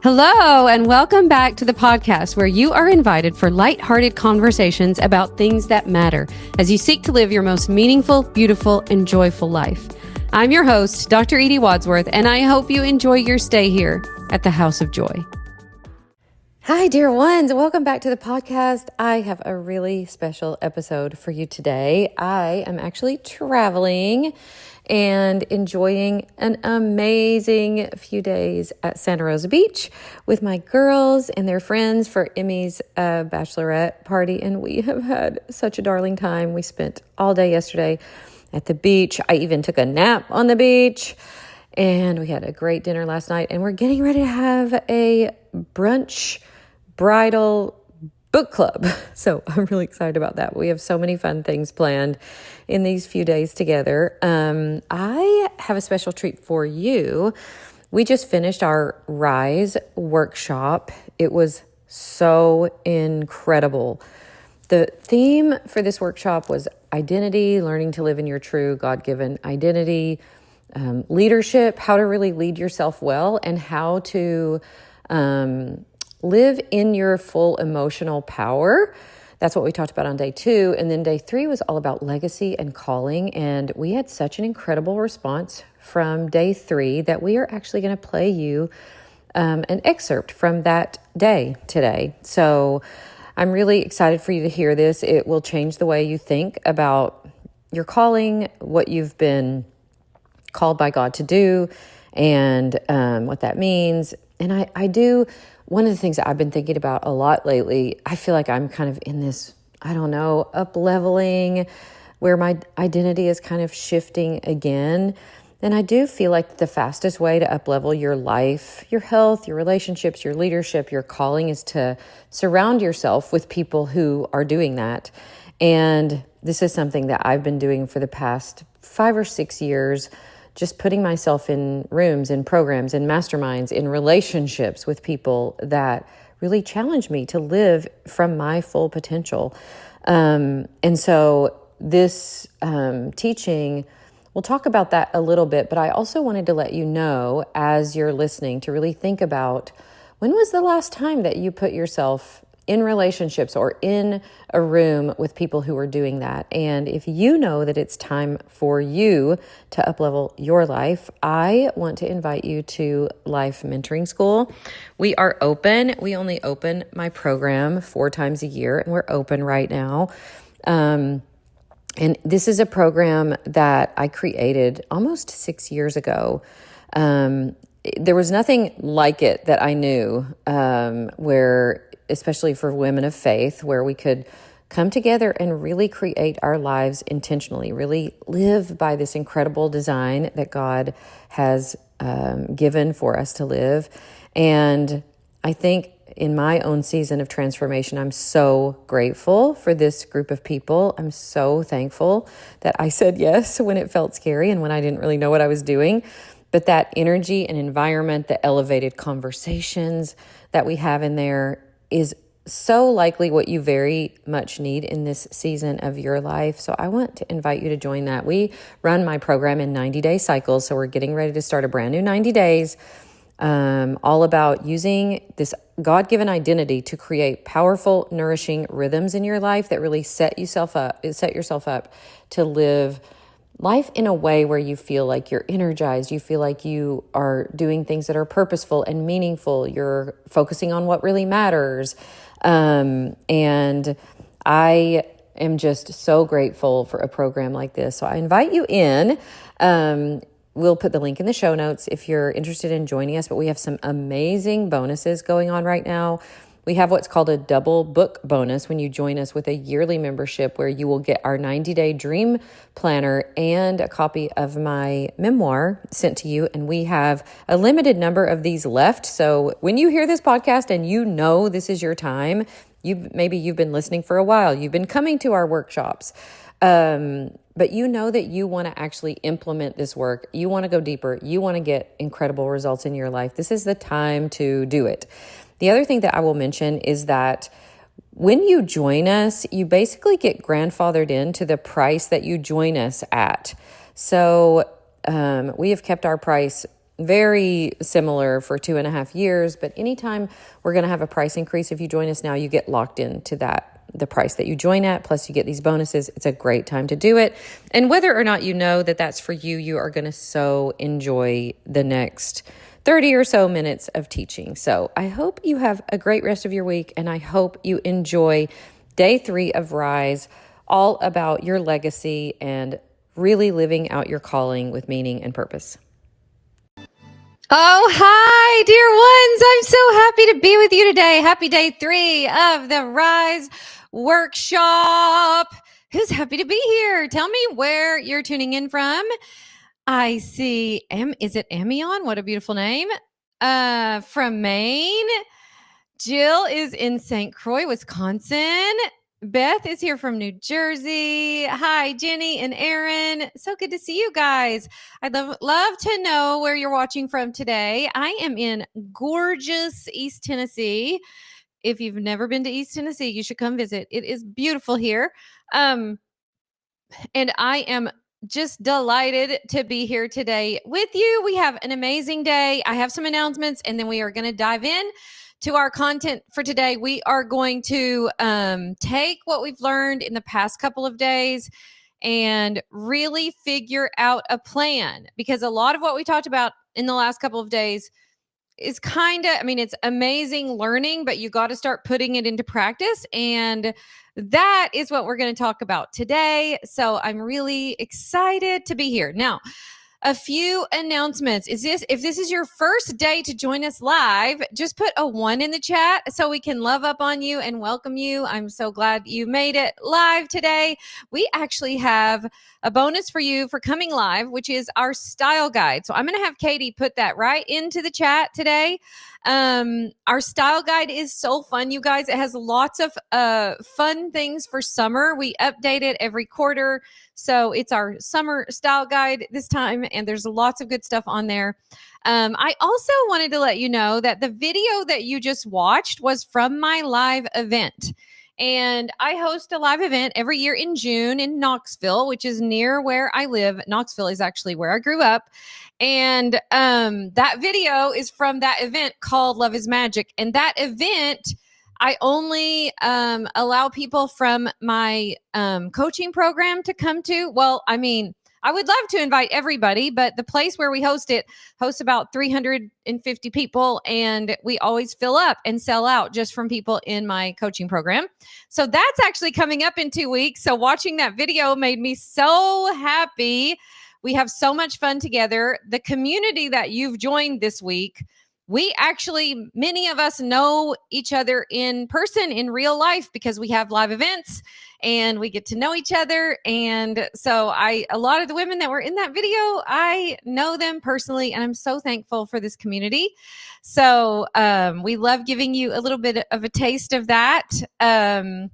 Hello, and welcome back to the podcast where you are invited for lighthearted conversations about things that matter as you seek to live your most meaningful, beautiful, and joyful life. I'm your host, Dr. Edie Wadsworth, and I hope you enjoy your stay here at the House of Joy. Hi, dear ones. Welcome back to the podcast. I have a really special episode for you today. I am actually traveling and enjoying an amazing few days at Santa Rosa Beach with my girls and their friends for Emmy's bachelorette party. And we have had such a darling time. We spent all day yesterday at the beach. I even took a nap on the beach. And we had a great dinner last night. And we're getting ready to have a brunch bridal book club. So I'm really excited about that. We have so many fun things planned in these few days together. I have a special treat for you. We just finished our Rise workshop. It was so incredible. The theme for this workshop was identity, learning to live in your true God-given identity, leadership, how to really lead yourself well, and how to live in your full emotional power. That's what we talked about on day 2. And then day 3 was all about legacy and calling. And we had such an incredible response from day 3 that we are actually going to play you an excerpt from that day today. So I'm really excited for you to hear this. It will change the way you think about your calling, what you've been called by God to do, and what that means. And I do... One of the things that I've been thinking about a lot lately, I feel like I'm kind of in this, up-leveling where my identity is kind of shifting again. And I do feel like the fastest way to up-level your life, your health, your relationships, your leadership, your calling is to surround yourself with people who are doing that. And this is something that I've been doing for the past 5 or 6 years, just putting myself in rooms, in programs, in masterminds, in relationships with people that really challenge me to live from my full potential. And so this teaching, we'll talk about that a little bit, but I also wanted to let you know as you're listening to really think about, when was the last time that you put yourself in relationships or in a room with people who are doing that? And if you know that it's time for you to uplevel your life, I want to invite you to Life Mentoring School. We are open. We only open my program 4 times a year, and we're open right now. And this is a program that I created almost 6 years ago. There was nothing like it that I knew, where especially for women of faith, where we could come together and really create our lives intentionally, really live by this incredible design that God has given for us to live. And I think in my own season of transformation, I'm so grateful for this group of people. I'm so thankful that I said yes when it felt scary and when I didn't really know what I was doing. But that energy and environment, the elevated conversations that we have in there, is so likely what you very much need in this season of your life. So I want to invite you to join that. We run my program in 90-day cycles. So we're getting ready to start a brand new 90 days, all about using this God-given identity to create powerful, nourishing rhythms in your life that really set yourself up to live life in a way where you feel like you're energized, you feel like you are doing things that are purposeful and meaningful, you're focusing on what really matters. And I am just so grateful for a program like this. So I invite you in. We'll put the link in the show notes if you're interested in joining us, but we have some amazing bonuses going on right now. We have what's called a double book bonus when you join us with a yearly membership, where you will get our 90-day dream planner and a copy of my memoir sent to you. And we have a limited number of these left. So when you hear this podcast and you know this is your time, maybe you've been listening for a while, you've been coming to our workshops, but you know that you want to actually implement this work. You want to go deeper. You want to get incredible results in your life. This is the time to do it. The other thing that I will mention is that when you join us, you basically get grandfathered into the price that you join us at. So we have kept our price very similar for 2.5 years. But anytime we're going to have a price increase, if you join us now, you get locked into the price that you join at, plus you get these bonuses. It's a great time to do it. And whether or not you know that that's for you, you are going to so enjoy the next 30 or so minutes of teaching. So I hope you have a great rest of your week, and I hope you enjoy day 3 of Rise, all about your legacy and really living out your calling with meaning and purpose. Oh, hi, dear ones. I'm so happy to be with you today. Happy day 3 of the Rise workshop. Who's happy to be here? Tell me where you're tuning in from. I see, is it Amion? What a beautiful name. From Maine. Jill is in St. Croix, Wisconsin. Beth is here from New Jersey. Hi, Jenny and Aaron. So good to see you guys. I'd love to know where you're watching from today. I am in gorgeous East Tennessee. If you've never been to East Tennessee, you should come visit. It is beautiful here. And I am just delighted to be here today with you. We have an amazing day. I have some announcements, and then we are going to dive in to our content for today. We are going to take what we've learned in the past couple of days and really figure out a plan, because a lot of what we talked about in the last couple of days is it's amazing learning, but you got to start putting it into practice. And that is what we're going to talk about today. So I'm really excited to be here. Now, a few announcements. If this is your first day to join us live, just put a 1 in the chat so we can love up on you and welcome you. I'm so glad you made it live today. We actually have a bonus for you for coming live, which is our style guide. So I'm going to have Katie put that right into the chat today. Our style guide is so fun, you guys. It has lots of fun things for summer. We update it every quarter. So it's our summer style guide this time, and there's lots of good stuff on there. I also wanted to let you know that the video that you just watched was from my live event. And I host a live event every year in June in Knoxville, which is near where I live. Knoxville is actually where I grew up. And that video is from that event called Love is Magic. And that event, I only allow people from my coaching program to come to. Well, I would love to invite everybody, but the place where we host it hosts about 350 people, and we always fill up and sell out just from people in my coaching program. So that's actually coming up in 2 weeks. So watching that video made me so happy. We have so much fun together. The community that you've joined this week, many of us know each other in person, in real life, because we have live events and we get to know each other. And so a lot of the women that were in that video, I know them personally, and I'm so thankful for this community. So we love giving you a little bit of a taste of that, to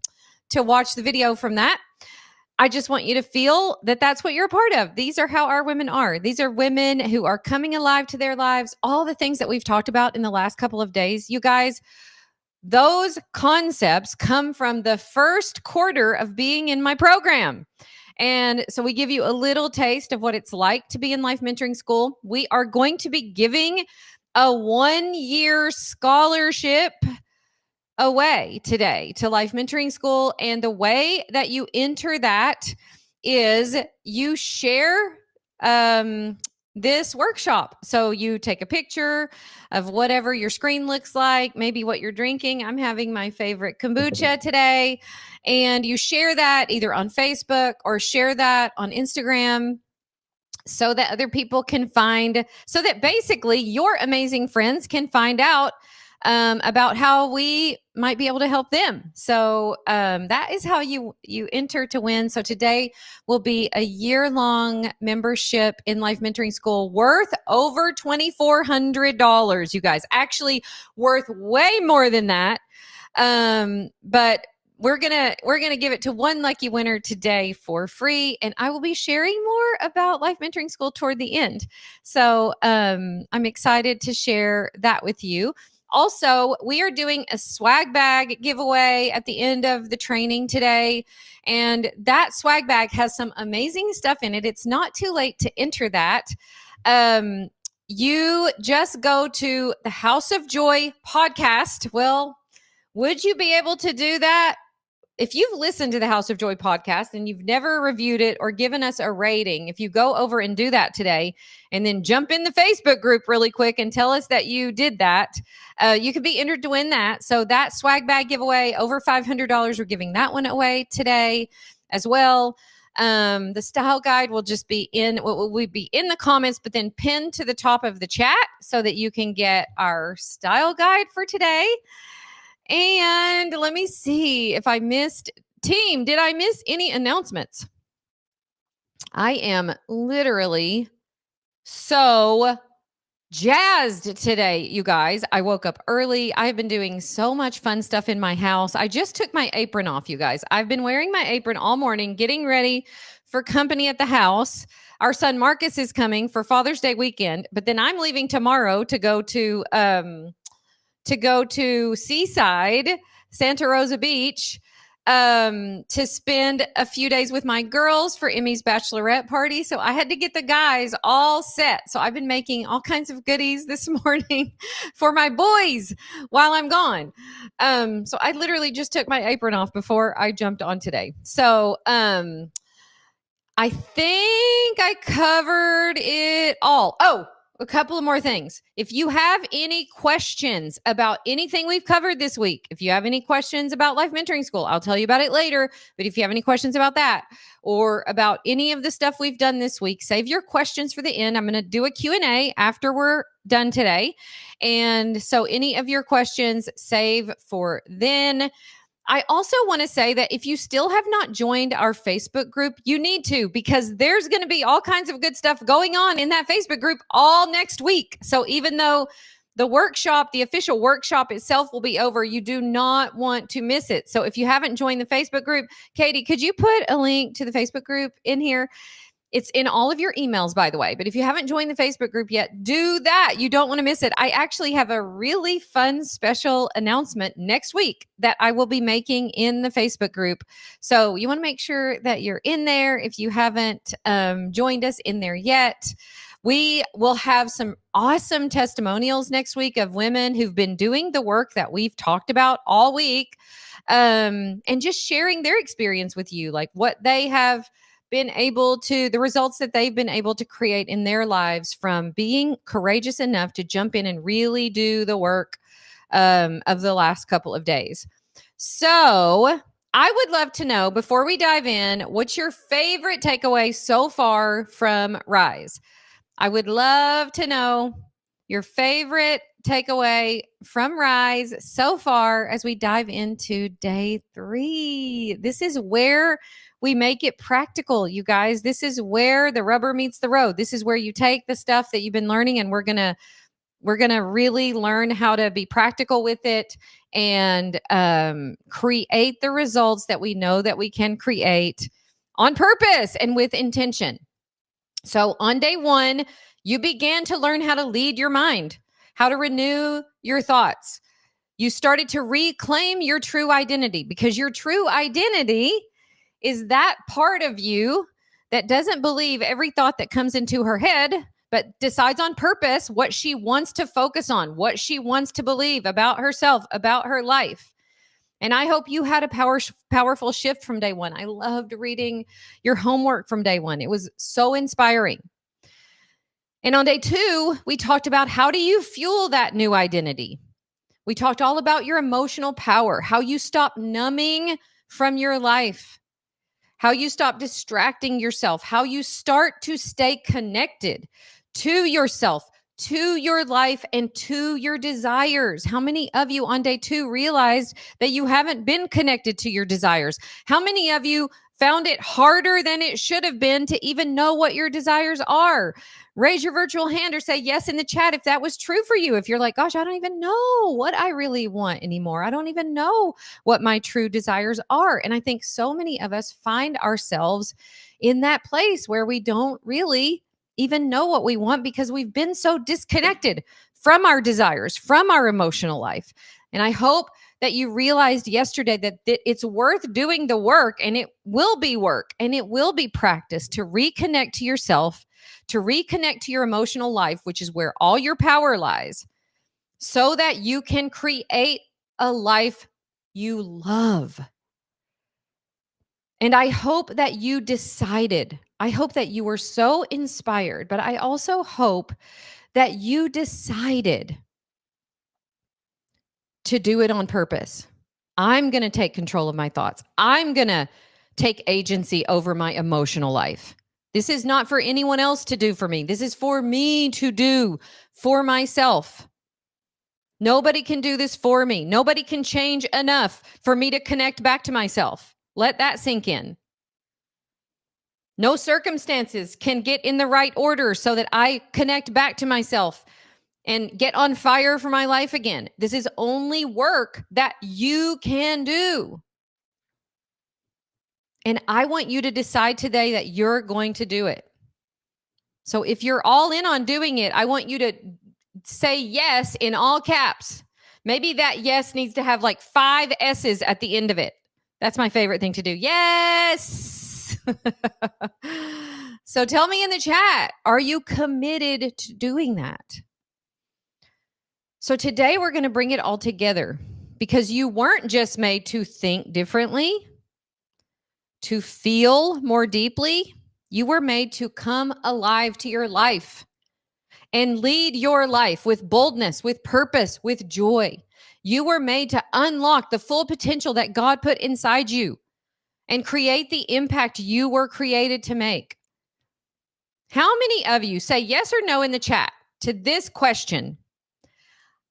watch the video from that. I just want you to feel that that's what you're a part of. These are how our women are. These are women who are coming alive to their lives. All the things that we've talked about in the last couple of days, you guys, those concepts come from the first quarter of being in my program. And so we give you a little taste of what it's like to be in Life Mentoring School. We are going to be giving a 1-year scholarship away today to Life Mentoring School. And the way that you enter that is you share this workshop. So you take a picture of whatever your screen looks like, maybe what you're drinking. I'm having my favorite kombucha today. And you share that either on Facebook or share that on Instagram, so that other people can so that basically your amazing friends can find out about how we might be able to help them. So that is how you enter to win. So today will be a year-long membership in Life Mentoring School worth over $2,400, you guys. Actually worth way more than that. But we're gonna give it to one lucky winner today for free, and I will be sharing more about Life Mentoring School toward the end. So I'm excited to share that with you. Also, we are doing a swag bag giveaway at the end of the training today. And that swag bag has some amazing stuff in it. It's not too late to enter that. you just go to the House of Joy podcast. Well, would you be able to do that? If you've listened to the House of Joy podcast and you've never reviewed it or given us a rating, if you go over and do that today and then jump in the Facebook group really quick and tell us that you did that, you could be entered to win that. So that swag bag giveaway, over $500, we're giving that one away today as well. The style guide will just be will be in the comments, but then pinned to the top of the chat so that you can get our style guide for today. And let me see if I missed. Team, did I miss any announcements? I am literally so jazzed today, you guys. I woke up early. I've been doing so much fun stuff in my house. I just took my apron off, you guys. I've been wearing my apron all morning, getting ready for company at the house. Our son Marcus is coming for Father's Day weekend, but then I'm leaving tomorrow to go to Seaside, Santa Rosa Beach, to spend a few days with my girls for Emmy's bachelorette party. So I had to get the guys all set. So I've been making all kinds of goodies this morning for my boys while I'm gone. So I literally just took my apron off before I jumped on today. So I think I covered it all. Oh, a couple of more things. If you have any questions about anything we've covered this week, if you have any questions about Life Mentoring School, I'll tell you about it later. But if you have any questions about that or about any of the stuff we've done this week, save your questions for the end. I'm going to do a Q&A after we're done today. And so any of your questions, save for then. I also want to say that if you still have not joined our Facebook group, you need to, because there's going to be all kinds of good stuff going on in that Facebook group all next week. So even though the workshop, the official workshop itself will be over, you do not want to miss it. So if you haven't joined the Facebook group, Katie, could you put a link to the Facebook group in here? It's in all of your emails, by the way. But if you haven't joined the Facebook group yet, do that. You don't want to miss it. I actually have a really fun special announcement next week that I will be making in the Facebook group. So you want to make sure that you're in there. If you haven't joined us in there yet, we will have some awesome testimonials next week of women who've been doing the work that we've talked about all week, and just sharing their experience with you, like what they have been able to, the results that they've been able to create in their lives from being courageous enough to jump in and really do the work of the last couple of days. So I would love to know, before we dive in, what's your favorite takeaway so far from Rise? I would love to know your favorite takeaway from Rise so far as we dive into day 3. This is where we make it practical, you guys. This is where the rubber meets the road. This is where you take the stuff that you've been learning, and we're gonna really learn how to be practical with it and create the results that we know that we can create on purpose and with intention. So on day 1, you began to learn how to lead your mind, how to renew your thoughts. You started to reclaim your true identity, because your true identity is that part of you that doesn't believe every thought that comes into her head, but decides on purpose what she wants to focus on, what she wants to believe about herself, about her life. And I hope you had a powerful shift from day 1. I loved reading your homework from day 1. It was so inspiring. And on day 2, we talked about, how do you fuel that new identity? We talked all about your emotional power, how you stop numbing from your life, how you stop distracting yourself, how you start to stay connected to yourself, to your life, and to your desires. How many of you on day 2 realized that you haven't been connected to your desires? How many of you found it harder than it should have been to even know what your desires are? Raise your virtual hand or say yes in the chat if that was true for you. If you're like, gosh, I don't even know what I really want anymore. I don't even know what my true desires are. And I think so many of us find ourselves in that place where we don't really even know what we want, because we've been so disconnected from our desires, from our emotional life. And I hope that you realized yesterday that it's worth doing the work, and it will be work, and it will be practice to reconnect to yourself, to reconnect to your emotional life, which is where all your power lies, so that you can create a life you love. And I hope that you decided, I hope that you were so inspired, but I also hope that you decided to do it on purpose. I'm going to take control of my thoughts. I'm going to take agency over my emotional life. This is not for anyone else to do for me. This is for me to do for myself. Nobody can do this for me. Nobody can change enough for me to connect back to myself. Let that sink in. No circumstances can get in the right order so that I connect back to myself and get on fire for my life again. This is only work that you can do. And I want you to decide today that you're going to do it. So if you're all in on doing it, I want you to say yes in all caps. Maybe that yes needs to have like 5 S's at the end of it. That's my favorite thing to do. Yes. So tell me in the chat, are you committed to doing that? So today we're going to bring it all together because you weren't just made to think differently, to feel more deeply. You were made to come alive to your life and lead your life with boldness, with purpose, with joy. You were made to unlock the full potential that God put inside you and create the impact you were created to make. How many of you say yes or no in the chat to this question?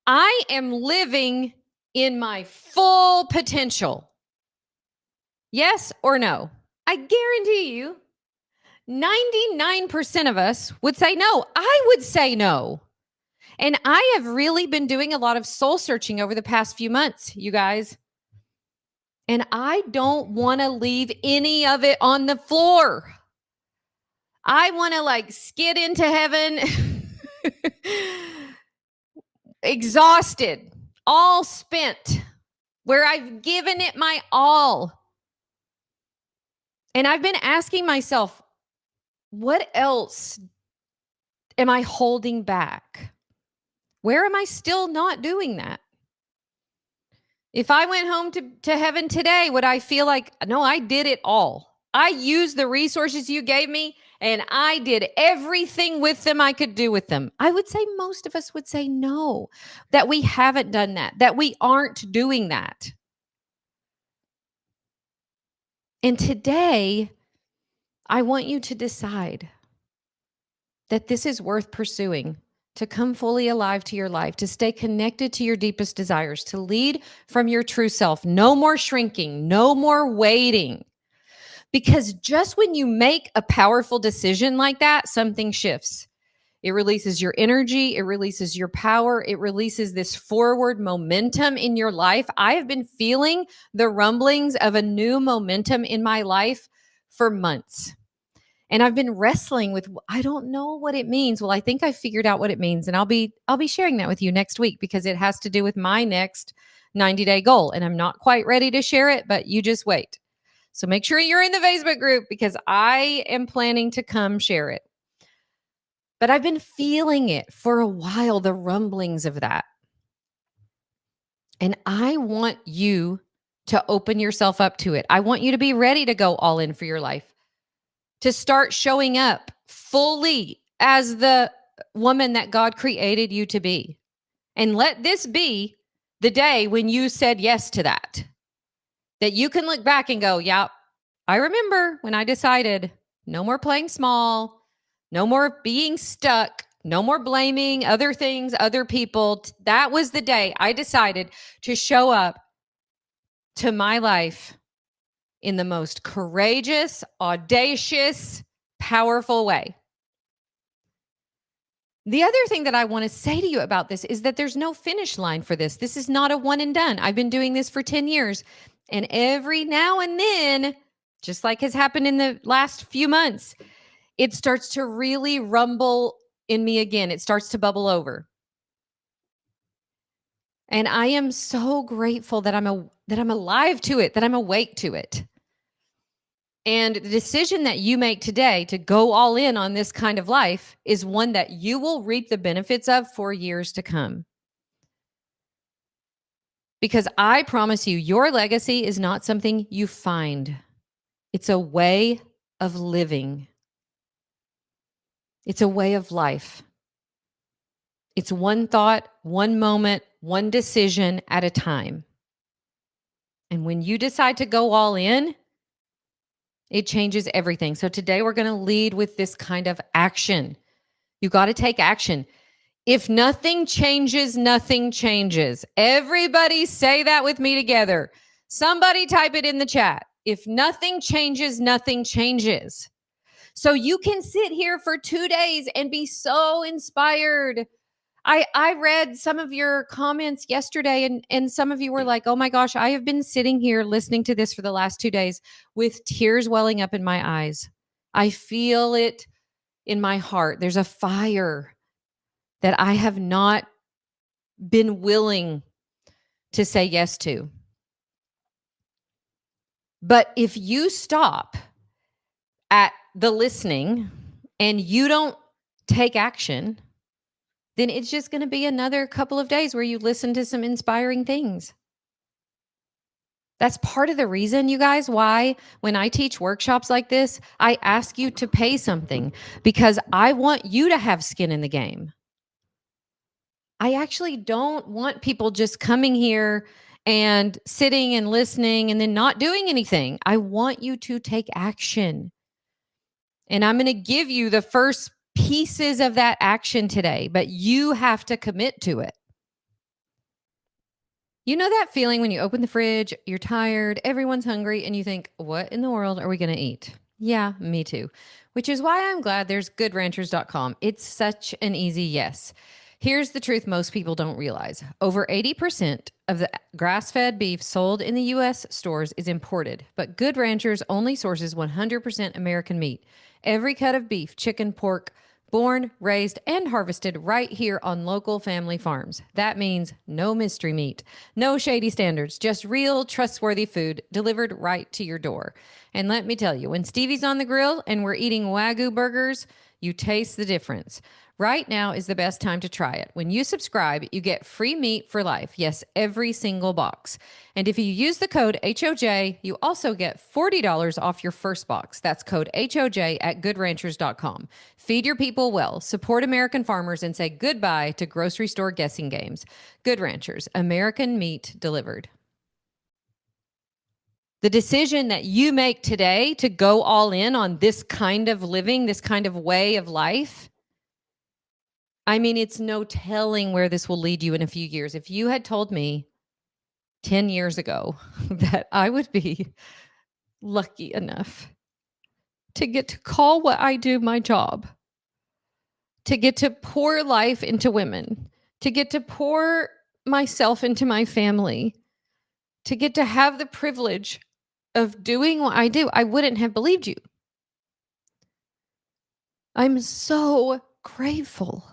I am living in my full potential. Yes or no? I guarantee you 99% of us would say no. I would say no. And I have really been doing a lot of soul searching over the past few months, you guys. And I don't want to leave any of it on the floor. I want to like skid into heaven exhausted, all spent, where I've given it my all. And I've been asking myself, what else am I holding back? Where am I still not doing that? If I went home to heaven today, would I feel like, no, I did it all. I used the resources you gave me and I did everything with them I could do with them? I would say most of us would say no, that we haven't done that we aren't doing that. And today, I want you to decide that this is worth pursuing, to come fully alive to your life, to stay connected to your deepest desires, to lead from your true self. No more shrinking, no more waiting. Because just when you make a powerful decision like that, something shifts. It releases your energy, it releases your power, it releases this forward momentum in your life. I have been feeling the rumblings of a new momentum in my life for months. And I've been wrestling with, I don't know what it means. Well, I think I figured out what it means, and I'll be sharing that with you next week because it has to do with my next 90-day goal. And I'm not quite ready to share it, but you just wait. So make sure you're in the Facebook group because I am planning to come share it. But I've been feeling it for a while, the rumblings of that. And I want you to open yourself up to it. I want you to be ready to go all in for your life, to start showing up fully as the woman that God created you to be. And let this be the day when you said yes to that you can look back and go, yeah, I remember when I decided no more playing small, no more being stuck, no more blaming other things, other people. That was the day I decided to show up to my life in the most courageous, audacious, powerful way. The other thing that I want to say to you about this is that there's no finish line for this. This is not a one and done. I've been doing this for 10 years. And every now and then, just like has happened in the last few months, it starts to really rumble in me again. It starts to bubble over. And I am so grateful that I'm alive to it, that I'm awake to it. And the decision that you make today to go all in on this kind of life is one that you will reap the benefits of for years to come. Because I promise you, your legacy is not something you find, it's a way of living, it's a way of life. It's one thought, one moment, one decision at a time. And when you decide to go all in, it changes everything. So today we're going to lead with this kind of action. You got to take action. If nothing changes, nothing changes. Everybody say that with me together. Somebody type it in the chat. If nothing changes, nothing changes. So you can sit here for 2 days and be so inspired. I read some of your comments yesterday, and some of you were like, oh my gosh, I have been sitting here listening to this for the last 2 days with tears welling up in my eyes. I feel it in my heart. There's a fire that I have not been willing to say yes to. But if you stop at the listening and you don't take action, then it's just going to be another couple of days where you listen to some inspiring things. That's part of the reason, you guys, why when I teach workshops like this, I ask you to pay something, because I want you to have skin in the game. I actually don't want people just coming here and sitting and listening and then not doing anything. I want you to take action. And I'm going to give you the first pieces of that action today, but you have to commit to it. You know that feeling when you open the fridge, you're tired, everyone's hungry, and you think, what in the world are we going to eat? Yeah, me too. Which is why I'm glad there's goodranchers.com. It's such an easy yes. Here's the truth most people don't realize. Over 80% of the grass-fed beef sold in the U.S. stores is imported, but Good Ranchers only sources 100% American meat. Every cut of beef, chicken, pork, born, raised, and harvested right here on local family farms. That means no mystery meat, no shady standards, just real, trustworthy food delivered right to your door. And let me tell you, when Stevie's on the grill and we're eating Wagyu burgers, you taste the difference. Right now is the best time to try it. When you subscribe, you get free meat for life. Yes, every single box. And if you use the code HOJ, you also get $40 off your first box. That's code HOJ at goodranchers.com. Feed your people well, support American farmers, and say goodbye to grocery store guessing games. Good Ranchers, American meat delivered. The decision that you make today to go all in on this kind of living, this kind of way of life, I mean, it's no telling where this will lead you in a few years. If you had told me 10 years ago that I would be lucky enough to get to call what I do my job, to get to pour life into women, to get to pour myself into my family, to get to have the privilege of doing what I do, I wouldn't have believed you. I'm so grateful.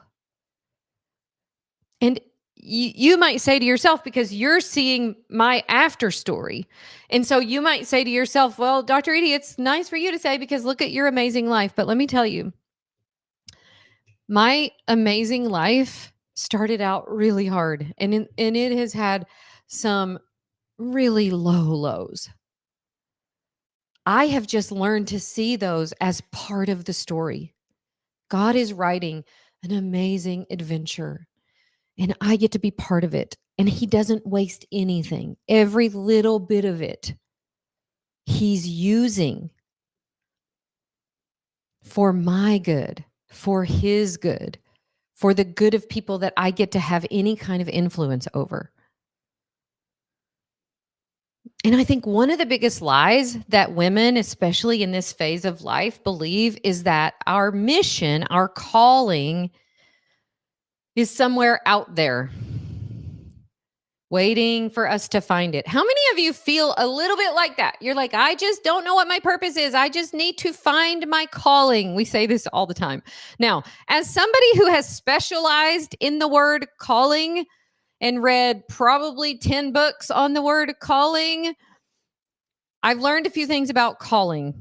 And you might say to yourself, because you're seeing my after story. And so you might say to yourself, well, Dr. Edie, it's nice for you to say because look at your amazing life. But let me tell you, my amazing life started out really hard, and it has had some really low lows. I have just learned to see those as part of the story. God is writing an amazing adventure, and I get to be part of it. And he doesn't waste anything. Every little bit of it, he's using for my good, for his good, for the good of people that I get to have any kind of influence over. And I think one of the biggest lies that women, especially in this phase of life, believe is that our mission, our calling, is somewhere out there, waiting for us to find it. How many of you feel a little bit like that? You're like, I just don't know what my purpose is. I just need to find my calling. We say this all the time. Now, as somebody who has specialized in the word calling and read probably 10 books on the word calling, I've learned a few things about calling.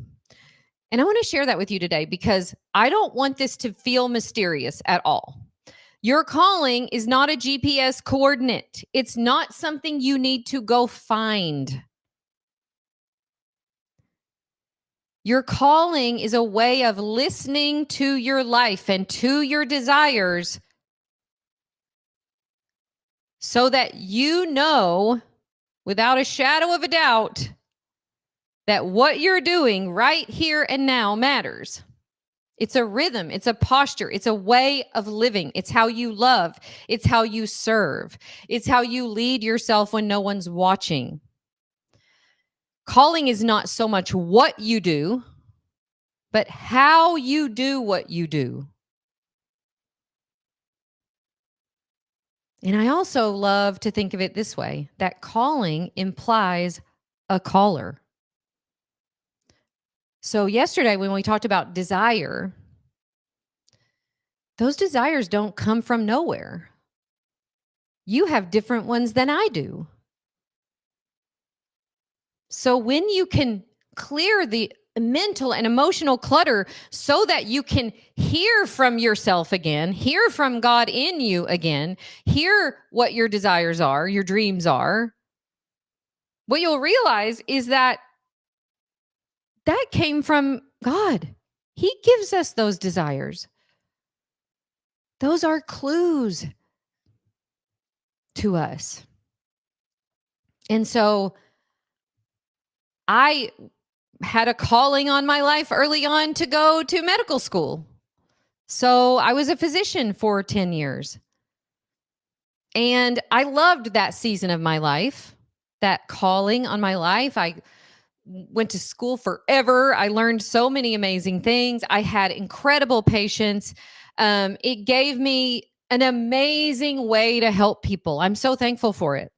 And I want to share that with you today because I don't want this to feel mysterious at all. Your calling is not a GPS coordinate. It's not something you need to go find. Your calling is a way of listening to your life and to your desires so that you know without a shadow of a doubt that what you're doing right here and now matters. It's a rhythm, it's a posture, it's a way of living. It's how you love, it's how you serve, it's how you lead yourself when no one's watching. Calling is not so much what you do, but how you do what you do. And I also love to think of it this way, that calling implies a caller. So yesterday when we talked about desire, those desires don't come from nowhere. You have different ones than I do. So when you can clear the mental and emotional clutter so that you can hear from yourself again, hear from God in you again, hear what your desires are, your dreams are, what you'll realize is that that came from God. He gives us those desires. Those are clues to us. And so I had a calling on my life early on to go to medical school. So I was a physician for 10 years. And I loved that season of my life, that calling on my life. I went to school forever. I learned so many amazing things. I had incredible patience. It gave me an amazing way to help people. I'm so thankful for it.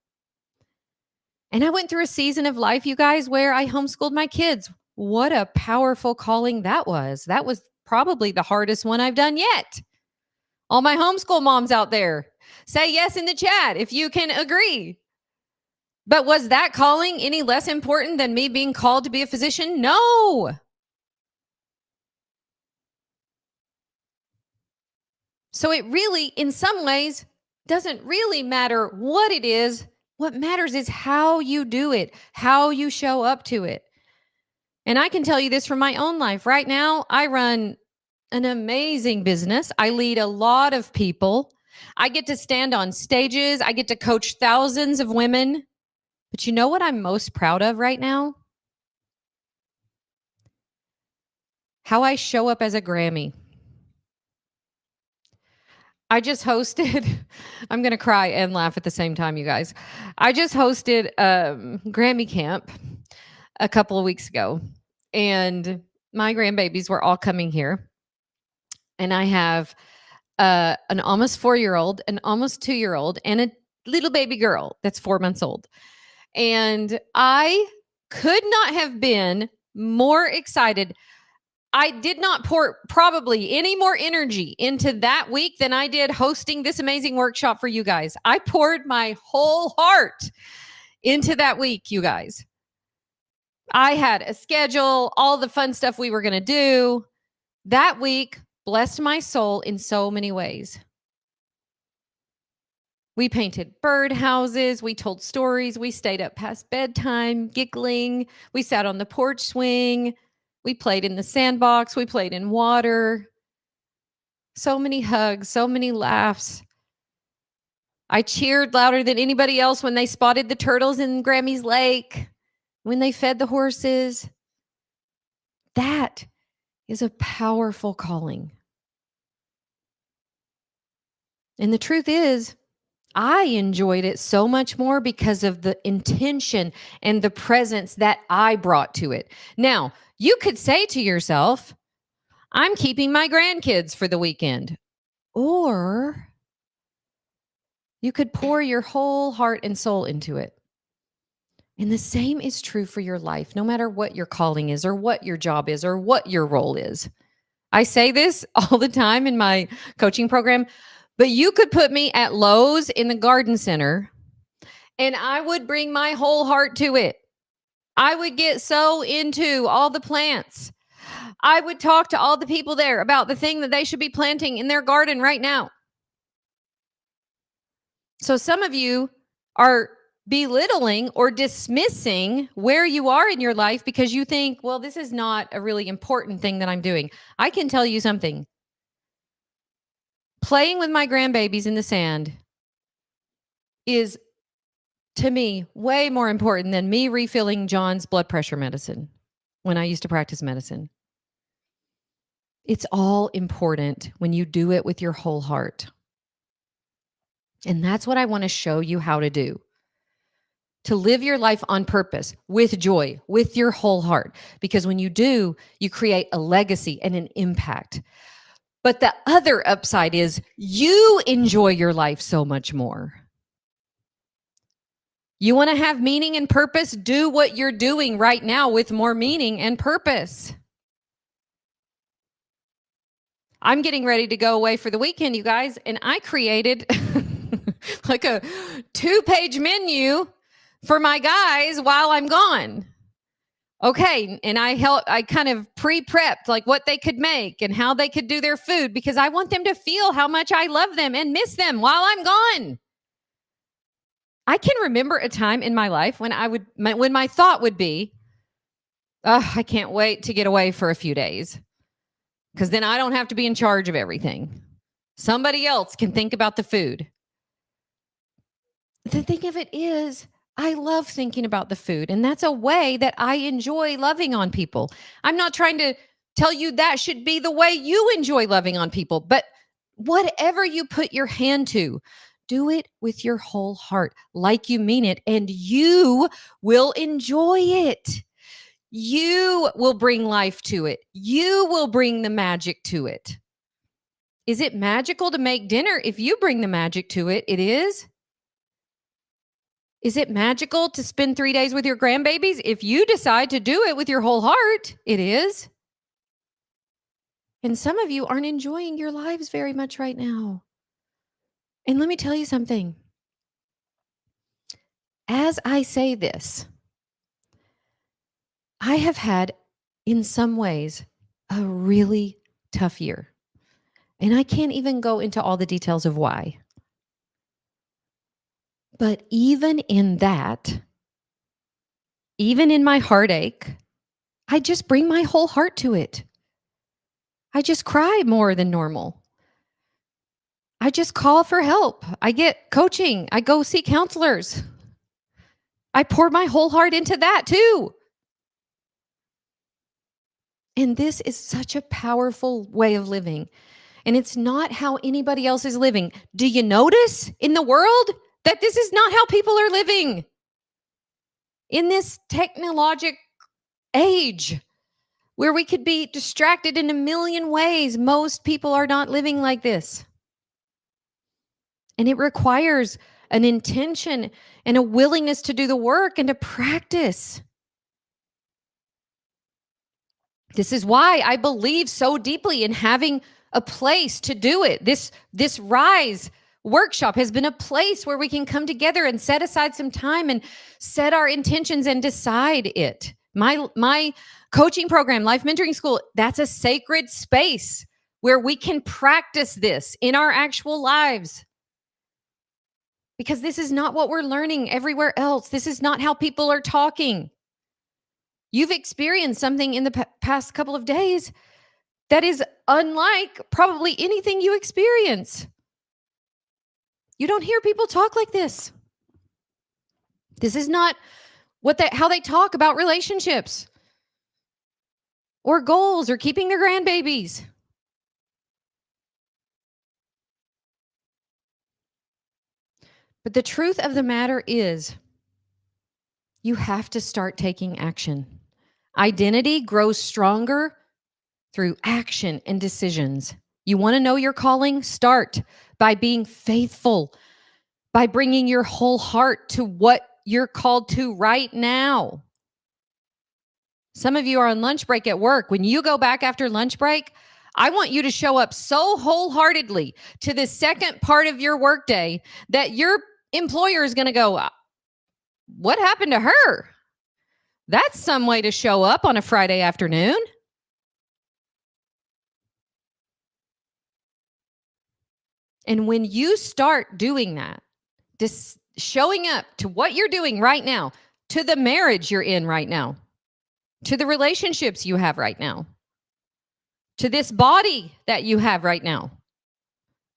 And I went through a season of life, you guys, where I homeschooled my kids. What a powerful calling that was. That was probably the hardest one I've done yet. All my homeschool moms out there, say yes in the chat if you can agree. But was that calling any less important than me being called to be a physician? No. So it really, in some ways, doesn't really matter what it is. What matters is how you do it, how you show up to it. And I can tell you this from my own life. Right now, I run an amazing business. I lead a lot of people. I get to stand on stages. I get to coach thousands of women. But you know what I'm most proud of right now? How I show up as a Grammy. I just hosted, I'm going to cry and laugh at the same time, you guys. I just hosted Grammy camp a couple of weeks ago, and my grandbabies were all coming here. And I have an almost 4-year-old, an almost 2-year-old, and a little baby girl that's 4 months old. And I could not have been more excited. I did not pour probably any more energy into that week than I did hosting this amazing workshop for you guys. I poured my whole heart into that week, you guys. I had a schedule, all the fun stuff we were going to do. That week blessed my soul in so many ways. We painted birdhouses. We told stories. We stayed up past bedtime, giggling. We sat on the porch swing. We played in the sandbox. We played in water. So many hugs, so many laughs. I cheered louder than anybody else when they spotted the turtles in Grammy's lake, when they fed the horses. That is a powerful calling. And the truth is, I enjoyed it so much more because of the intention and the presence that I brought to it. Now, you could say to yourself, I'm keeping my grandkids for the weekend. Or you could pour your whole heart and soul into it. And the same is true for your life, no matter what your calling is or what your job is or what your role is. I say this all the time in my coaching program. But you could put me at Lowe's in the garden center and I would bring my whole heart to it. I would get so into all the plants. I would talk to all the people there about the thing that they should be planting in their garden right now. So some of you are belittling or dismissing where you are in your life because you think, well, this is not a really important thing that I'm doing. I can tell you something. Playing with my grandbabies in the sand is, to me, way more important than me refilling John's blood pressure medicine when I used to practice medicine. It's all important when you do it with your whole heart. And that's what I want to show you how to do. To live your life on purpose, with joy, with your whole heart. Because when you do, you create a legacy and an impact. But the other upside is you enjoy your life so much more. You want to have meaning and purpose? Do what you're doing right now with more meaning and purpose. I'm getting ready to go away for the weekend, you guys, and I created like a 2-page menu for my guys while I'm gone. Okay, and I kind of pre-prepped like what they could make and how they could do their food because I want them to feel how much I love them and miss them while I'm gone. I can remember a time in my life when when my thought would be, oh, I can't wait to get away for a few days because then I don't have to be in charge of everything. Somebody else can think about the food. The thing of it is, I love thinking about the food, and that's a way that I enjoy loving on people. I'm not trying to tell you that should be the way you enjoy loving on people, but whatever you put your hand to, do it with your whole heart, like you mean it, and you will enjoy it. You will bring life to it. You will bring the magic to it. Is it magical to make dinner? If you bring the magic to it, it is. Is it magical to spend 3 days with your grandbabies? If you decide to do it with your whole heart, it is. And some of you aren't enjoying your lives very much right now. And let me tell you something. As I say this, I have had, in some ways, a really tough year. And I can't even go into all the details of why. But even in that, even in my heartache, I just bring my whole heart to it. I just cry more than normal. I just call for help. I get coaching. I go see counselors. I pour my whole heart into that too. And this is such a powerful way of living. And it's not how anybody else is living. Do you notice in the world that this is not how people are living? In this technologic age where we could be distracted in a million ways, most people are not living like this. And it requires an intention and a willingness to do the work and to practice. This is why I believe so deeply in having a place to do it. This Rise workshop has been a place where we can come together and set aside some time and set our intentions and decide it. My coaching program, Life Mentoring School, that's a sacred space where we can practice this in our actual lives. Because this is not what we're learning everywhere else. This is not how people are talking. You've experienced something in the past couple of days that is unlike probably anything you experience. You don't hear people talk like this. This is not how they talk about relationships or goals or keeping their grandbabies. But the truth of the matter is, you have to start taking action. Identity grows stronger through action and decisions. You want to know your calling? Start by being faithful, by bringing your whole heart to what you're called to right now. Some of you are on lunch break at work. When you go back after lunch break, I want you to show up so wholeheartedly to the second part of your workday that your employer is going to go, what happened to her? That's some way to show up on a Friday afternoon. And when you start doing that, just showing up to what you're doing right now, to the marriage you're in right now, to the relationships you have right now, to this body that you have right now,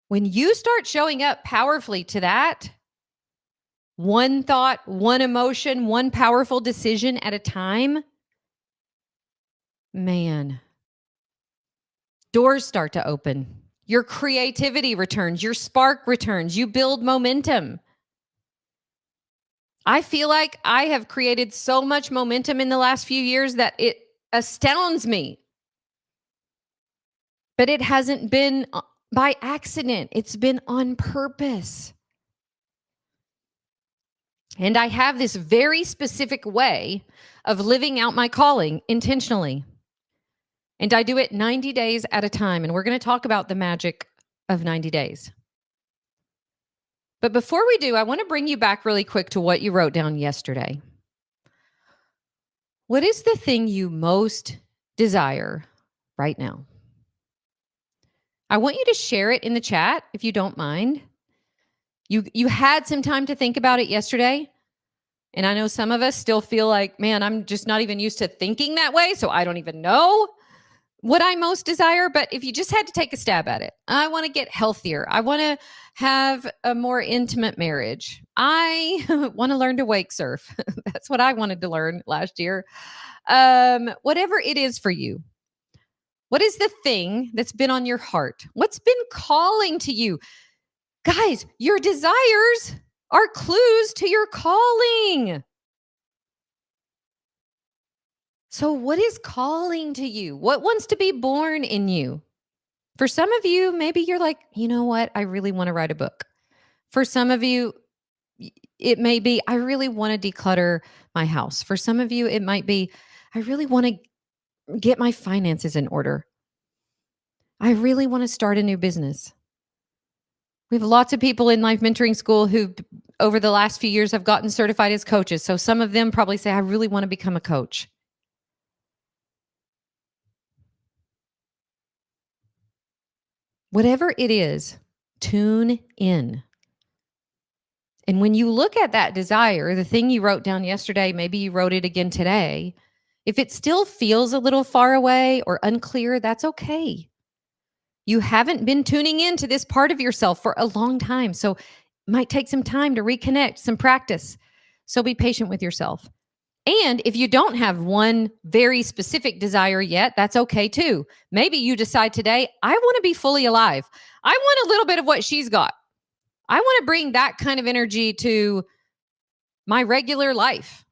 when you start showing up powerfully to that, one thought, one emotion, one powerful decision at a time, man, doors start to open. Your creativity returns, your spark returns, you build momentum. I feel like I have created so much momentum in the last few years that it astounds me. But it hasn't been by accident. It's been on purpose. And I have this very specific way of living out my calling intentionally. And I do it 90 days at a time. And we're going to talk about the magic of 90 days. But before we do, I want to bring you back really quick to what you wrote down yesterday. What is the thing you most desire right now? I want you to share it in the chat if you don't mind. You had some time to think about it yesterday. And I know some of us still feel like, man, I'm just not even used to thinking that way. So I don't even know what I most desire. But if you just had to take a stab at it, I want to get healthier. I want to have a more intimate marriage. I want to learn to wake surf. That's what I wanted to learn last year. Whatever it is for you. What is the thing that's been on your heart? What's been calling to you? Guys, your desires are clues to your calling. So what is calling to you? What wants to be born in you? For some of you, maybe you're like, you know what? I really want to write a book. For some of you, it may be, I really want to declutter my house. For some of you, it might be, I really want to get my finances in order. I really want to start a new business. We have lots of people in Life Mentoring School who, over the last few years, have gotten certified as coaches. So some of them probably say, I really want to become a coach. Whatever it is, tune in. And when you look at that desire, the thing you wrote down yesterday, maybe you wrote it again today, if it still feels a little far away or unclear, that's okay. You haven't been tuning into this part of yourself for a long time. So it might take some time to reconnect, some practice. So be patient with yourself. And if you don't have one very specific desire yet, that's okay too. Maybe you decide today, I want to be fully alive. I want a little bit of what she's got. I want to bring that kind of energy to my regular life.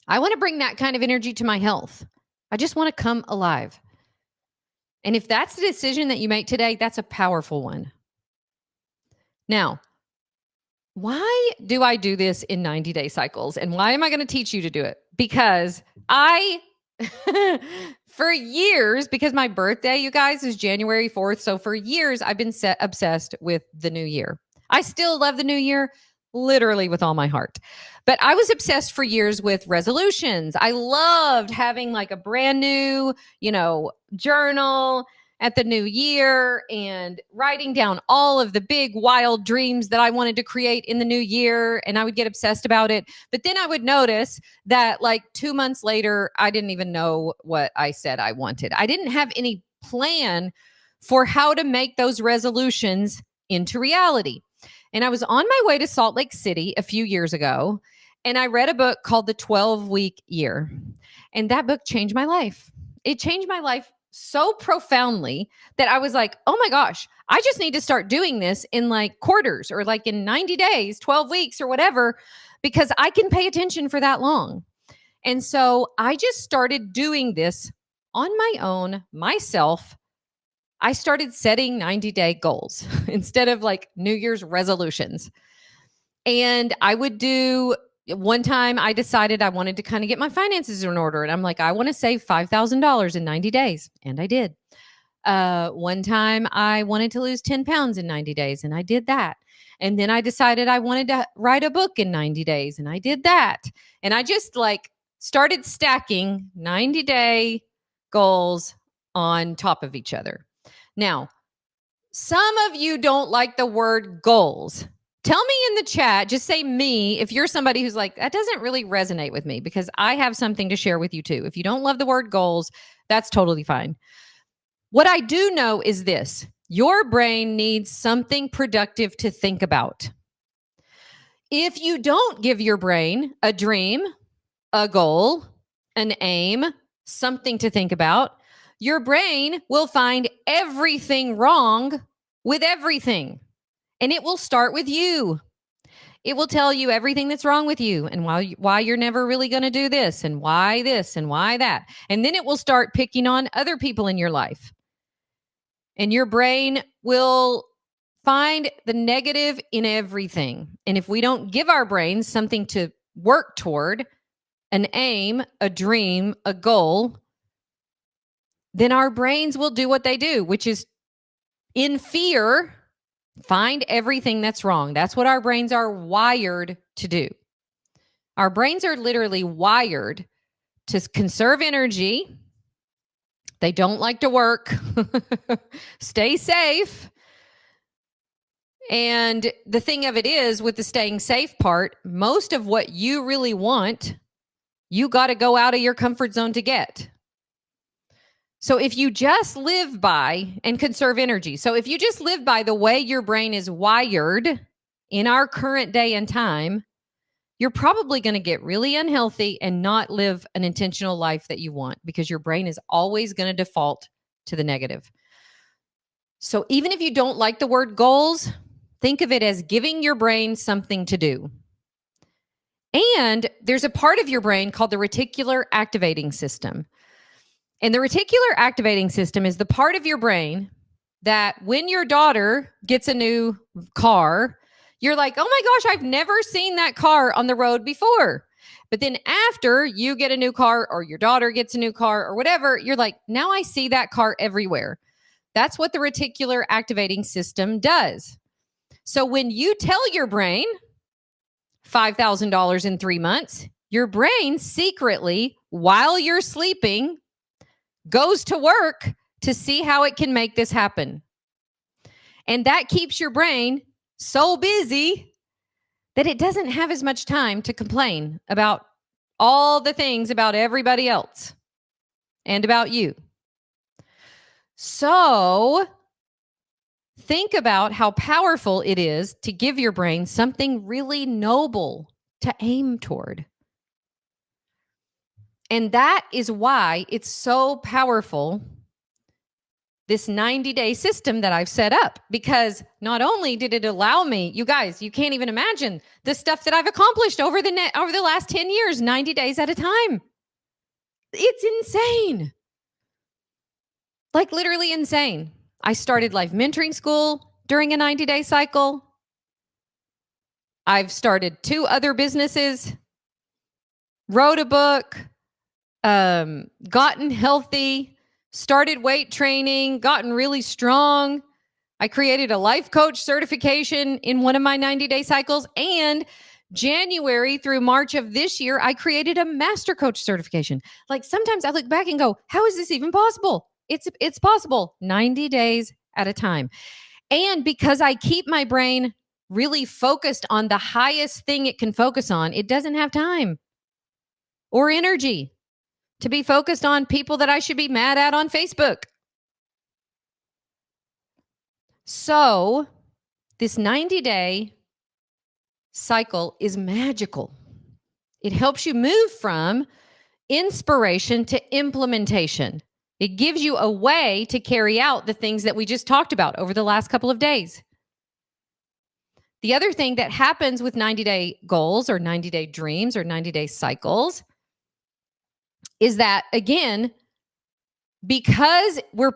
I want to bring that kind of energy to my health. I just want to come alive. And if that's the decision that you make today, that's a powerful one. Now, why do I do this in 90-day cycles? And why am I going to teach you to do it? Because for years, because my birthday, you guys, is January 4th. So for years, I've been obsessed with the new year. I still love the new year, literally with all my heart. But I was obsessed for years with resolutions. I loved having like a brand new, journal at the new year and writing down all of the big wild dreams that I wanted to create in the new year. And I would get obsessed about it. But then I would notice that like 2 months later, I didn't even know what I said I wanted. I didn't have any plan for how to make those resolutions into reality. And I was on my way to Salt Lake City a few years ago, and I read a book called The 12-Week Year. And that book changed my life. It changed my life so profoundly that I was like, oh my gosh, I just need to start doing this in like quarters or like in 90 days, 12 weeks or whatever, because I can pay attention for that long. And so I just started doing this on my own, myself. I started setting 90-day goals instead of like New Year's resolutions. And I would do, one time I decided I wanted to kind of get my finances in order. And I'm like, I want to save $5,000 in 90 days. And I did. One time I wanted to lose 10 pounds in 90 days. And I did that. And then I decided I wanted to write a book in 90 days. And I did that. And I just like started stacking 90-day goals on top of each other. Now, Some of you don't like the word goals. Tell me in the chat, just say me, if you're somebody who's like, that doesn't really resonate with me, because I have something to share with you too. If you don't love the word goals, that's totally fine. What I do know is this: your brain needs something productive to think about. If you don't give your brain a dream, a goal, an aim, something to think about, your brain will find everything wrong with everything. And it will start with you. It will tell you everything that's wrong with you and why you're never really going to do this and why that. And then it will start picking on other people in your life. And your brain will find the negative in everything. And if we don't give our brains something to work toward, an aim, a dream, a goal, then our brains will do what they do, which is in fear, find everything that's wrong. That's what our brains are wired to do. Our brains are literally wired to conserve energy. They don't like to work. Stay safe. And the thing of it is, with the staying safe part, most of what you really want, you got to go out of your comfort zone to get. So if you just live by and conserve energy, so if you just live by the way your brain is wired in our current day and time, you're probably going to get really unhealthy and not live an intentional life that you want, because your brain is always going to default to the negative. So even if you don't like the word goals, think of it as giving your brain something to do. And there's a part of your brain called the reticular activating system. And the reticular activating system is the part of your brain that when your daughter gets a new car, you're like, oh my gosh, I've never seen that car on the road before. But then after you get a new car, or your daughter gets a new car or whatever, you're like, now I see that car everywhere. That's what the reticular activating system does. So when you tell your brain $5,000 in 3 months, your brain secretly, while you're sleeping, goes to work to see how it can make this happen. And that keeps your brain so busy that it doesn't have as much time to complain about all the things about everybody else and about you. So think about how powerful it is to give your brain something really noble to aim toward. And that is why it's so powerful, this 90-day system that I've set up, because not only did it allow me, you guys, you can't even imagine the stuff that I've accomplished over the last 10 years, 90 days at a time. It's insane. Like literally insane. I started life mentoring school during a 90-day cycle. I've started 2 other businesses, wrote a book, gotten healthy, started weight training, gotten really strong. I created a life coach certification in one of my 90-day cycles. And January through March of this year, I created a master coach certification. Like sometimes I look back and go, how is this even possible? It's possible 90 days at a time. And because I keep my brain really focused on the highest thing it can focus on, it doesn't have time or energy to be focused on people that I should be mad at on Facebook. So this 90-day cycle is magical. It helps you move from inspiration to implementation. It gives you a way to carry out the things that we just talked about over the last couple of days. The other thing that happens with 90-day goals or 90-day dreams or 90-day cycles is that, again, because we're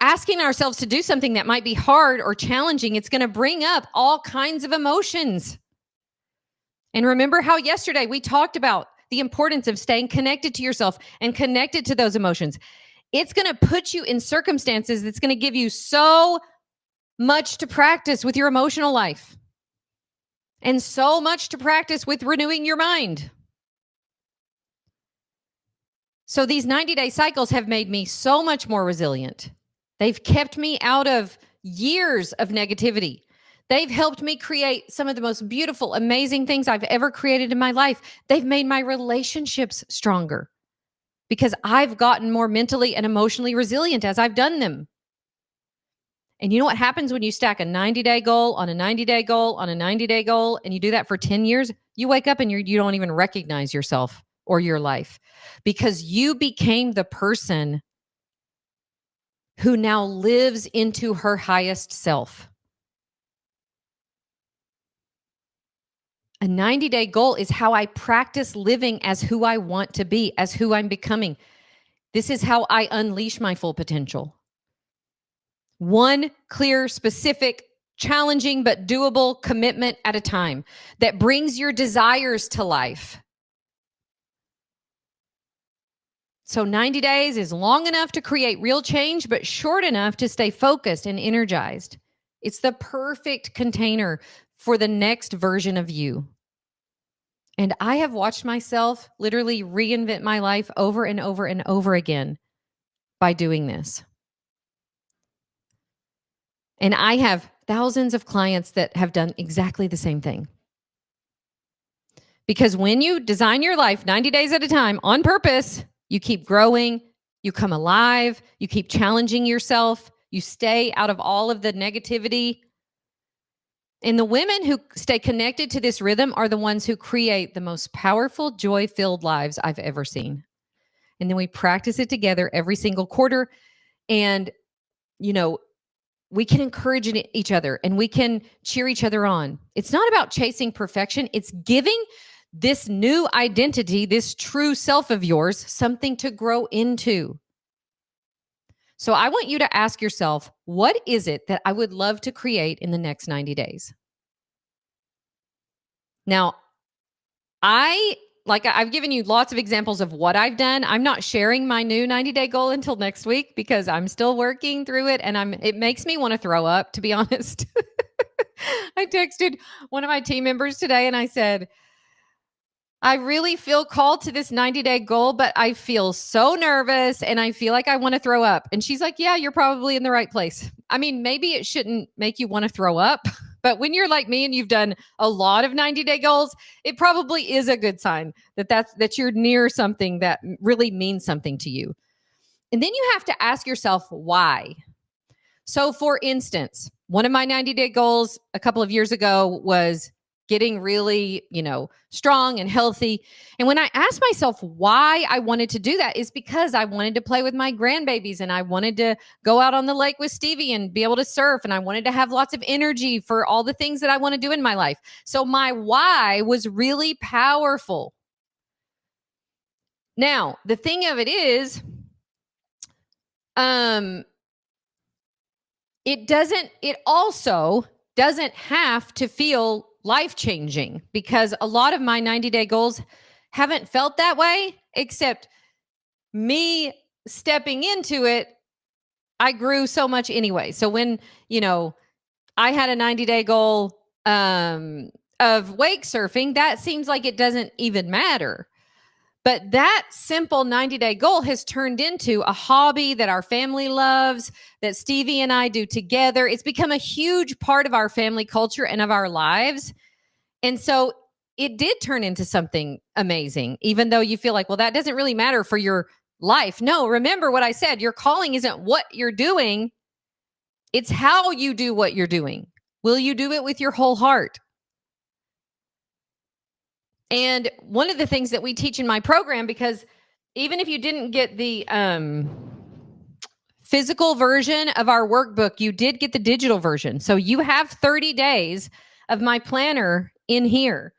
asking ourselves to do something that might be hard or challenging, it's going to bring up all kinds of emotions. And remember how yesterday we talked about the importance of staying connected to yourself and connected to those emotions. It's going to put you in circumstances that's going to give you so much to practice with your emotional life and so much to practice with renewing your mind. So these 90-day cycles have made me so much more resilient. They've kept me out of years of negativity. They've helped me create some of the most beautiful, amazing things I've ever created in my life. They've made my relationships stronger because I've gotten more mentally and emotionally resilient as I've done them. And you know what happens when you stack a 90-day goal on a 90-day goal on a 90-day goal, and you do that for 10 years? You wake up and you don't even recognize yourself or your life because you became the person who now lives into her highest self. A 90-day goal is how I practice living as who I want to be, as who I'm becoming. This is how I unleash my full potential. One clear, specific, challenging, but doable commitment at a time that brings your desires to life. So 90 days is long enough to create real change, but short enough to stay focused and energized. It's the perfect container for the next version of you. And I have watched myself literally reinvent my life over and over and over again by doing this. And I have thousands of clients that have done exactly the same thing. Because when you design your life 90 days at a time on purpose, you keep growing, you come alive, you keep challenging yourself, you stay out of all of the negativity. And the women who stay connected to this rhythm are the ones who create the most powerful, joy-filled lives I've ever seen. And then we practice it together every single quarter. And, we can encourage each other and we can cheer each other on. It's not about chasing perfection. It's giving this new identity, this true self of yours, something to grow into. So I want you to ask yourself, what is it that I would love to create in the next 90 days? Now, I've given you lots of examples of what I've done. I'm not sharing my new 90-day goal until next week because I'm still working through it and it makes me want to throw up, to be honest. I texted one of my team members today and I said, I really feel called to this 90-day goal, but I feel so nervous and I feel like I want to throw up. And she's like, yeah, you're probably in the right place. I mean, maybe it shouldn't make you want to throw up, but when you're like me and you've done a lot of 90-day goals, it probably is a good sign that you're near something that really means something to you. And then you have to ask yourself why. So for instance, one of my 90-day goals a couple of years ago was getting really, strong and healthy. And when I asked myself why I wanted to do that is because I wanted to play with my grandbabies and I wanted to go out on the lake with Stevie and be able to surf. And I wanted to have lots of energy for all the things that I want to do in my life. So my why was really powerful. Now, the thing of it is, it also doesn't have to feel life-changing because a lot of my 90-day goals haven't felt that way, except me stepping into it, I grew so much anyway. So when, I had a 90-day goal of wake surfing, that seems like it doesn't even matter. But that simple 90-day goal has turned into a hobby that our family loves, that Stevie and I do together. It's become a huge part of our family culture and of our lives. And so it did turn into something amazing, even though you feel like, well, that doesn't really matter for your life. No, remember what I said. Your calling isn't what you're doing. It's how you do what you're doing. Will you do it with your whole heart? And one of the things that we teach in my program, because even if you didn't get the physical version of our workbook, you did get the digital version. So you have 30 days of my planner in here.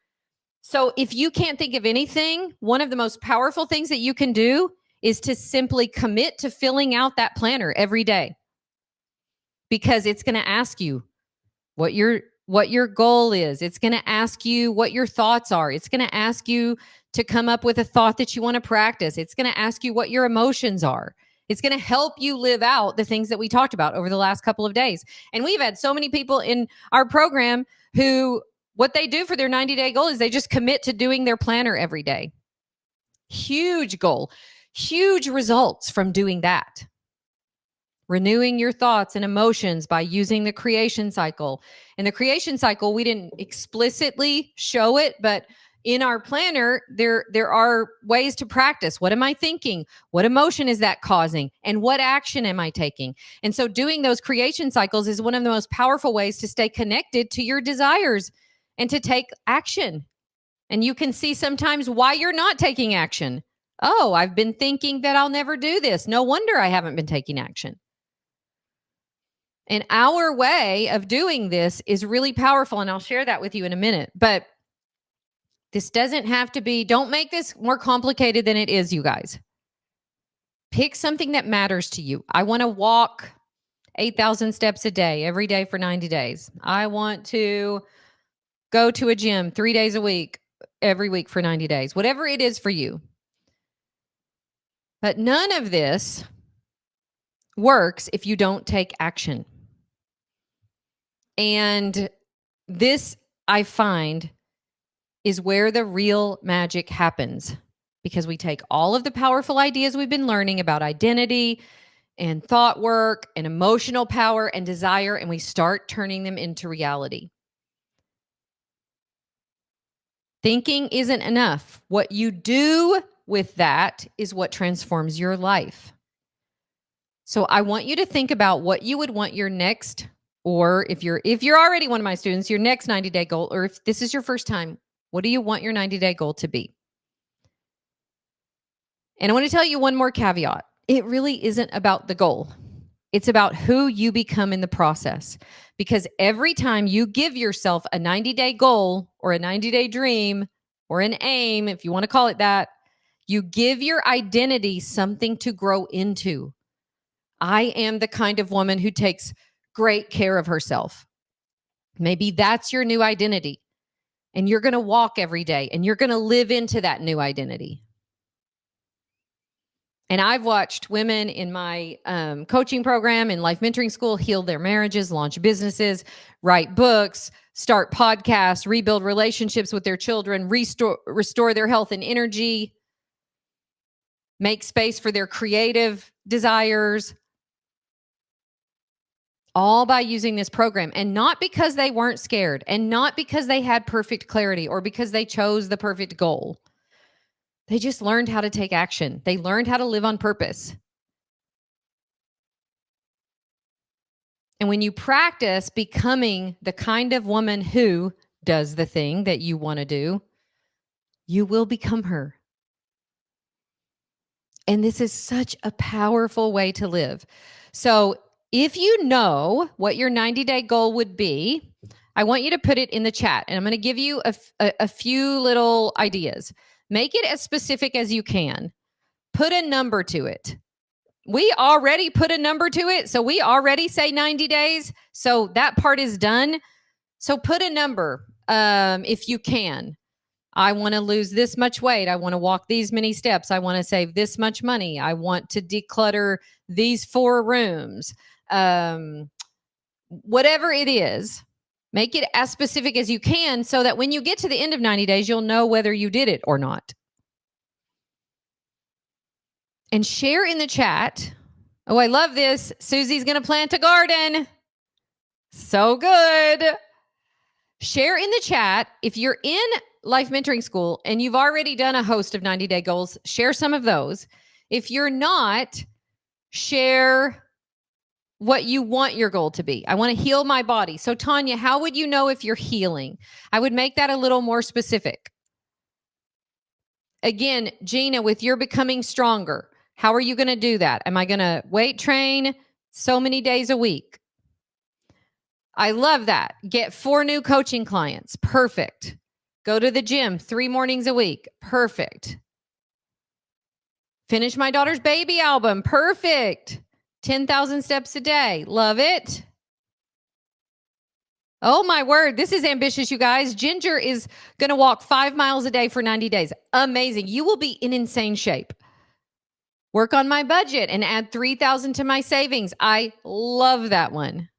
So if you can't think of anything, one of the most powerful things that you can do is to simply commit to filling out that planner every day. Because it's going to ask you what your goal is. It's going to ask you what your thoughts are. It's going to ask you to come up with a thought that you want to practice. It's going to ask you what your emotions are. It's going to help you live out the things that we talked about over the last couple of days. And we've had so many people in our program who, what they do for their 90-day goal is they just commit to doing their planner every day. Huge goal, huge results from doing that. renewing your thoughts and emotions by using the creation cycle. And the creation cycle, we didn't explicitly show it, but in our planner, there are ways to practice. What am I thinking? What emotion is that causing? And what action am I taking? And so doing those creation cycles is one of the most powerful ways to stay connected to your desires and to take action. And you can see sometimes why you're not taking action. Oh, I've been thinking that I'll never do this. No wonder I haven't been taking action. And our way of doing this is really powerful. And I'll share that with you in a minute. But this doesn't have to be, don't make this more complicated than it is, you guys. Pick something that matters to you. I want to walk 8,000 steps a day, every day for 90 days. I want to go to a gym 3 days a week, every week for 90 days, whatever it is for you. But none of this works if you don't take action. And this, I find, is where the real magic happens, because we take all of the powerful ideas we've been learning about identity and thought work and emotional power and desire, and we start turning them into reality. Thinking isn't enough. What you do with that is what transforms your life. So I want you to think about what you would want your next, or if you're already one of my students, your next 90-day goal, or if this is your first time, what do you want your 90-day goal to be? And I want to tell you one more caveat. It really isn't about the goal. It's about who you become in the process. Because every time you give yourself a 90-day goal or a 90-day dream or an aim, if you want to call it that, you give your identity something to grow into. I am the kind of woman who takes great care of herself. Maybe that's your new identity. And you're going to walk every day and you're going to live into that new identity. And I've watched women in my coaching program in Life Mentoring School heal their marriages, launch businesses, write books, start podcasts, rebuild relationships with their children, restore their health and energy, make space for their creative desires, all by using this program. And not because they weren't scared, and not because they had perfect clarity or because they chose the perfect goal. They just learned how to take action. They learned how to live on purpose. And when you practice becoming the kind of woman who does the thing that you want to do, you will become her. And this is such a powerful way to live. So if you know what your 90-day goal would be, I want you to put it in the chat. And I'm going to give you a few little ideas. Make it as specific as you can. Put a number to it. We already put a number to it. So we already say 90 days. So that part is done. So put a number if you can. I want to lose this much weight. I want to walk these many steps. I want to save this much money. I want to declutter these 4 rooms. Whatever it is, make it as specific as you can so that when you get to the end of 90 days, you'll know whether you did it or not. And share in the chat. Oh, I love this. Susie's going to plant a garden. So good. Share in the chat. If you're in Life Mentoring School and you've already done a host of 90-day goals, share some of those. If you're not, share what you want your goal to be. I want to heal my body. So Tanya, how would you know if you're healing? I would make that a little more specific. Again, Gina, with your becoming stronger, how are you going to do that? Am I going to weight train so many days a week? I love that. Get 4 new coaching clients. Perfect. Go to the gym 3 mornings a week. Perfect. Finish my daughter's baby album. Perfect. 10,000 steps a day. Love it. Oh my word. This is ambitious, you guys. Ginger is going to walk 5 miles a day for 90 days. Amazing. You will be in insane shape. Work on my budget and add 3,000 to my savings. I love that one.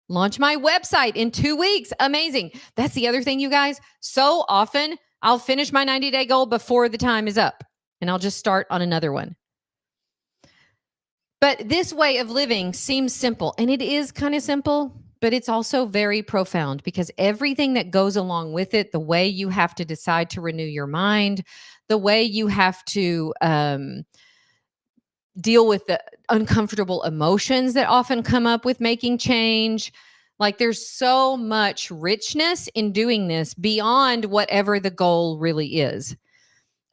Launch my website in 2 weeks. Amazing. That's the other thing, you guys. So often I'll finish my 90-day goal before the time is up and I'll just start on another one. But this way of living seems simple, and it is kind of simple, but it's also very profound because everything that goes along with it, the way you have to decide to renew your mind, the way you have to deal with the uncomfortable emotions that often come up with making change. Like there's so much richness in doing this beyond whatever the goal really is.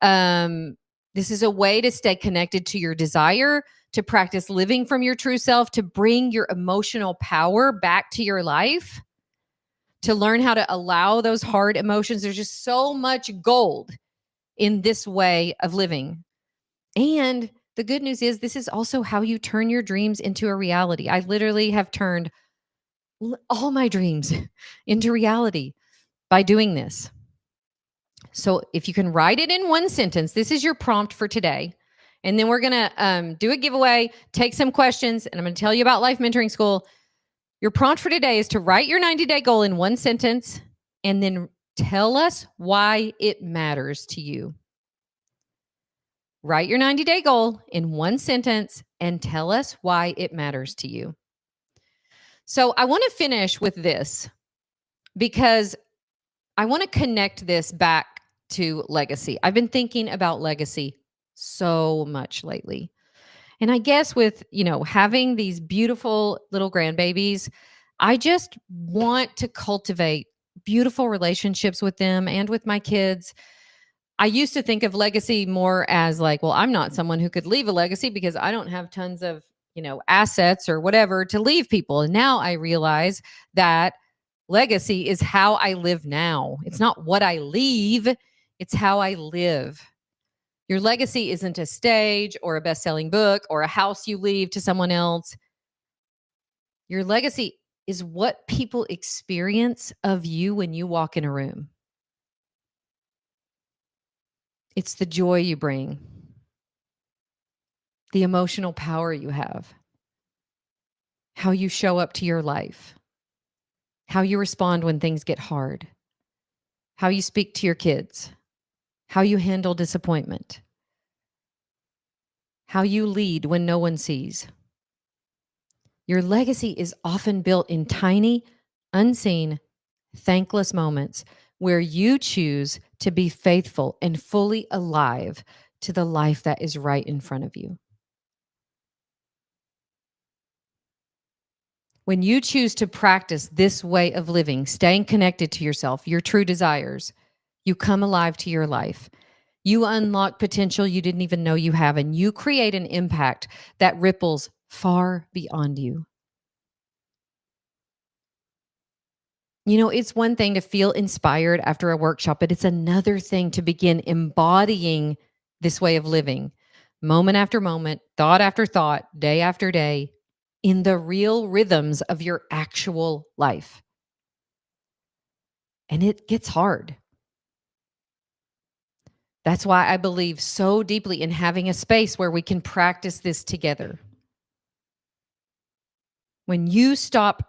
This is a way to stay connected to your desire, to practice living from your true self, to bring your emotional power back to your life, to learn how to allow those hard emotions. There's just so much gold in this way of living. And the good news is, this is also how you turn your dreams into a reality. I literally have turned all my dreams into reality by doing this. So if you can write it in one sentence, this is your prompt for today. And then we're going to do a giveaway, take some questions, and I'm going to tell you about Life Mentoring School. Your prompt for today is to write your 90-day goal in one sentence and then tell us why it matters to you. Write your 90-day goal in one sentence and tell us why it matters to you. So I want to finish with this because I want to connect this back to legacy. I've been thinking about legacy so much lately. And I guess with, having these beautiful little grandbabies, I just want to cultivate beautiful relationships with them and with my kids. I used to think of legacy more as like, well, I'm not someone who could leave a legacy because I don't have tons of, assets or whatever to leave people. And now I realize that legacy is how I live now. It's not what I leave, it's how I live. Your legacy isn't a stage or a best-selling book or a house you leave to someone else. Your legacy is what people experience of you when you walk in a room. It's the joy you bring, the emotional power you have, how you show up to your life, how you respond when things get hard, how you speak to your kids, how you handle disappointment, how you lead when no one sees. Your legacy is often built in tiny, unseen, thankless moments where you choose to be faithful and fully alive to the life that is right in front of you. When you choose to practice this way of living, staying connected to yourself, your true desires, you come alive to your life. You unlock potential you didn't even know you have, and you create an impact that ripples far beyond you. It's one thing to feel inspired after a workshop, but it's another thing to begin embodying this way of living, moment after moment, thought after thought, day after day, in the real rhythms of your actual life. And it gets hard. That's why I believe so deeply in having a space where we can practice this together. When you stop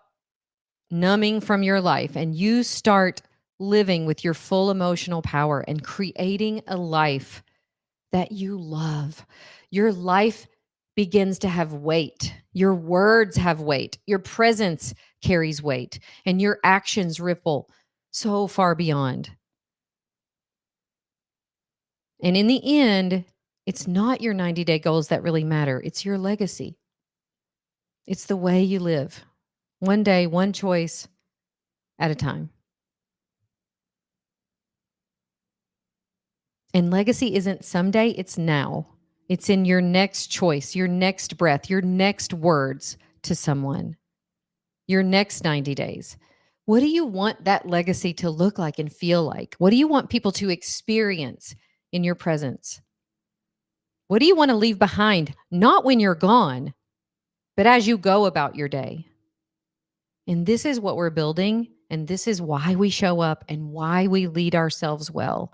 numbing from your life and you start living with your full emotional power and creating a life that you love, your life begins to have weight. Your words have weight. Your presence carries weight, and your actions ripple so far beyond. And in the end, it's not your 90-day goals that really matter. It's your legacy. It's the way you live, one day, one choice at a time. And legacy isn't someday, it's now. It's in your next choice, your next breath, your next words to someone, your next 90 days. What do you want that legacy to look like and feel like? What do you want people to experience in your presence? What do you want to leave behind? Not when you're gone, but as you go about your day. And this is what we're building. And this is why we show up and why we lead ourselves well.